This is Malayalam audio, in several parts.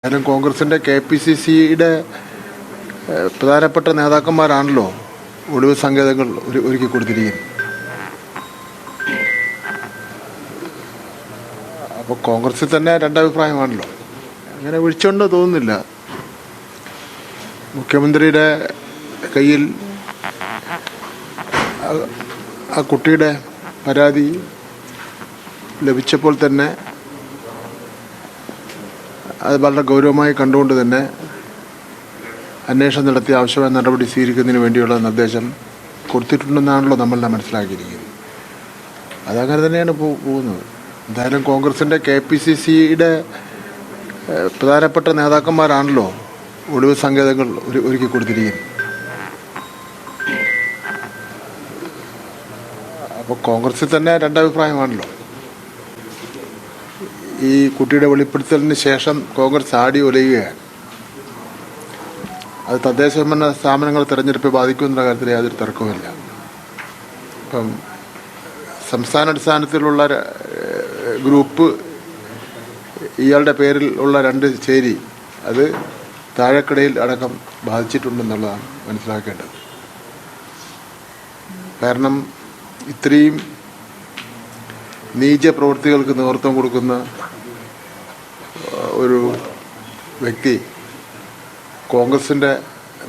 കാരണം കോൺഗ്രസിൻ്റെ KPCCയുടെ പ്രധാനപ്പെട്ട നേതാക്കന്മാരാണല്ലോ ഒളിവ് സങ്കേതങ്ങൾ ഒരുക്കി കൊടുത്തിരിക്കുന്നത്. അപ്പോൾ കോൺഗ്രസിൽ തന്നെ രണ്ടഭിപ്രായമാണല്ലോ. അങ്ങനെ വിളിച്ചോണ്ടോ തോന്നുന്നില്ല. മുഖ്യമന്ത്രിയുടെ കയ്യിൽ ആ കുട്ടിയുടെ പരാതി ലഭിച്ചപ്പോൾ തന്നെ അത് വളരെ ഗൗരവമായി കണ്ടുകൊണ്ട് തന്നെ അന്വേഷണം നടത്തി ആവശ്യമായ നടപടി സ്വീകരിക്കുന്നതിന് വേണ്ടിയുള്ള നിർദ്ദേശം കൊടുത്തിട്ടുണ്ടെന്നാണല്ലോ നമ്മളെല്ലാം മനസ്സിലാക്കിയിരിക്കുന്നത്. അതങ്ങനെ തന്നെയാണ് പോകുന്നത്. എന്തായാലും കോൺഗ്രസിൻ്റെ KPCCയുടെ പ്രധാനപ്പെട്ട നേതാക്കന്മാരാണല്ലോ ഒളിവ് സങ്കേതങ്ങൾ ഒരുക്കി കൊടുത്തിരിക്കുന്നത്. അപ്പോൾ കോൺഗ്രസിൽ തന്നെ രണ്ടഭിപ്രായമാണല്ലോ. ഈ കുട്ടിയുടെ വെളിപ്പെടുത്തലിന് ശേഷം കോൺഗ്രസ് ആടി ഒലയുകയാണ്. അത് തദ്ദേശഭരണ സ്ഥാപനങ്ങൾ തെരഞ്ഞെടുപ്പ് ബാധിക്കുമെന്ന കാര്യത്തിൽ യാതൊരു തർക്കവുമില്ല. ഇപ്പം സംസ്ഥാനാടിസ്ഥാനത്തിലുള്ള ഗ്രൂപ്പ് ഇയാളുടെ പേരിൽ ഉള്ള 2 ചേരി അത് താഴെക്കടയിൽ അടക്കം ബാധിച്ചിട്ടുണ്ടെന്നുള്ളതാണ് മനസ്സിലാക്കേണ്ടത്. കാരണം ഇത്രയും നീച പ്രവൃത്തികൾക്ക് നേതൃത്വം കൊടുക്കുന്ന ഒരു വ്യക്തി കോൺഗ്രസിൻ്റെ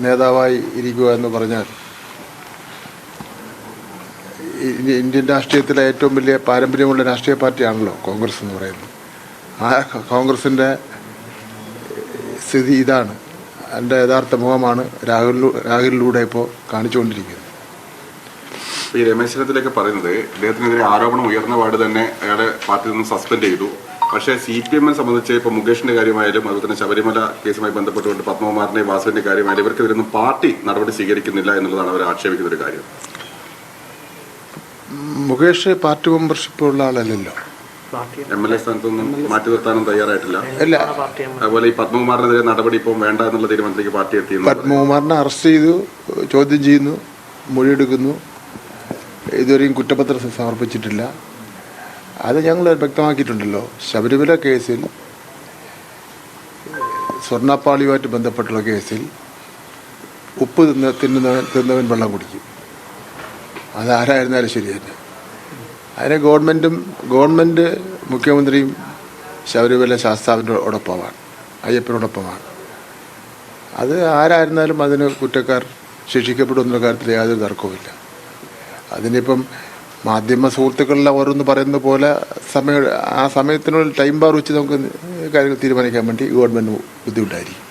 നേതാവായി ഇരിക്കുക എന്ന് പറഞ്ഞാൽ ഇന്ത്യൻ രാഷ്ട്രീയത്തിലെ ഏറ്റവും വലിയ പാരമ്പര്യമുള്ള രാഷ്ട്രീയ പാർട്ടിയാണല്ലോ കോൺഗ്രസ് എന്ന് പറയുന്നത്. ആ കോൺഗ്രസിൻ്റെ സ്ഥിതി ഇതാണ്. അതിൻ്റെ യഥാർത്ഥ മുഖമാണ് രാഹുലിലൂടെ ഇപ്പോൾ കാണിച്ചുകൊണ്ടിരിക്കുന്നത്. ഈ രമേശ് ചെന്നിത്തലയൊക്കെ പറയുന്നത് ഇദ്ദേഹത്തിനെതിരെ ആരോപണം ഉയർന്ന പാട് തന്നെ അയാളെ പാർട്ടിയിൽ നിന്ന് സസ്പെൻഡ് ചെയ്തു. പക്ഷേ CPM-നെ സംബന്ധിച്ച് ഇപ്പോൾ മുകേഷിന്റെ കാര്യമായാലും അതുപോലെ തന്നെ ശബരിമല കേസുമായി ബന്ധപ്പെട്ടുകൊണ്ട് പത്മകുമാറിന്റെ വാസുവിന്റെ കാര്യമായാലും ഇവർക്കെതിരൊന്നും പാർട്ടി നടപടി സ്വീകരിക്കുന്നില്ല എന്നുള്ളതാണ് അവർ ആക്ഷേപിക്കുന്ന ഒരു കാര്യം. മുകേഷ് പാർട്ടി മെമ്പർഷിപ്പ് ഉള്ള ആളല്ലല്ലോ. MLA സ്ഥാനത്തൊന്നും മാറ്റി നിർത്താനും തയ്യാറായിട്ടില്ല. അതുപോലെ ഈ പത്മകുമാറിനെതിരെ നടപടി ഇപ്പം വേണ്ട എന്നുള്ള തീരുമാനത്തിലേക്ക് പാർട്ടി എത്തിയിരുന്നു. പത്മകുമാറിനെ അറസ്റ്റ് ചെയ്തു, ചോദ്യം ചെയ്യുന്നു, മൊഴിയെടുക്കുന്നു. ഇതുവരെയും കുറ്റപത്രം സമർപ്പിച്ചിട്ടില്ല. അത് ഞങ്ങൾ വ്യക്തമാക്കിയിട്ടുണ്ടല്ലോ. ശബരിമല കേസിൽ സ്വർണ്ണപ്പാളിയുമായിട്ട് ബന്ധപ്പെട്ടുള്ള കേസിൽ ഉപ്പ് തിന്നവൻ വെള്ളം കുടിക്കും. അതാരായിരുന്നാലും ശരി തന്നെ. അതിന് ഗവൺമെൻറ് മുഖ്യമന്ത്രിയും ശബരിമല ശാസ്താവിനോടൊപ്പമാണ്, അയ്യപ്പനോടൊപ്പമാണ്. അത് ആരായിരുന്നാലും അതിന് കുറ്റക്കാർ ശിക്ഷിക്കപ്പെടുമെന്നുള്ള കാര്യത്തിൽ യാതൊരു തർക്കവുമില്ല. അതിനിപ്പം മാധ്യമ സുഹൃത്തുക്കളെല്ലാം ഓരോന്ന് പറയുന്ന പോലെ ആ സമയത്തിനുള്ള ടൈം ബാർ വെച്ച് നമുക്ക് കാര്യങ്ങൾ തീരുമാനിക്കാൻ വേണ്ടി ഗവൺമെൻറ് ബുദ്ധിമുട്ടായിരിക്കും.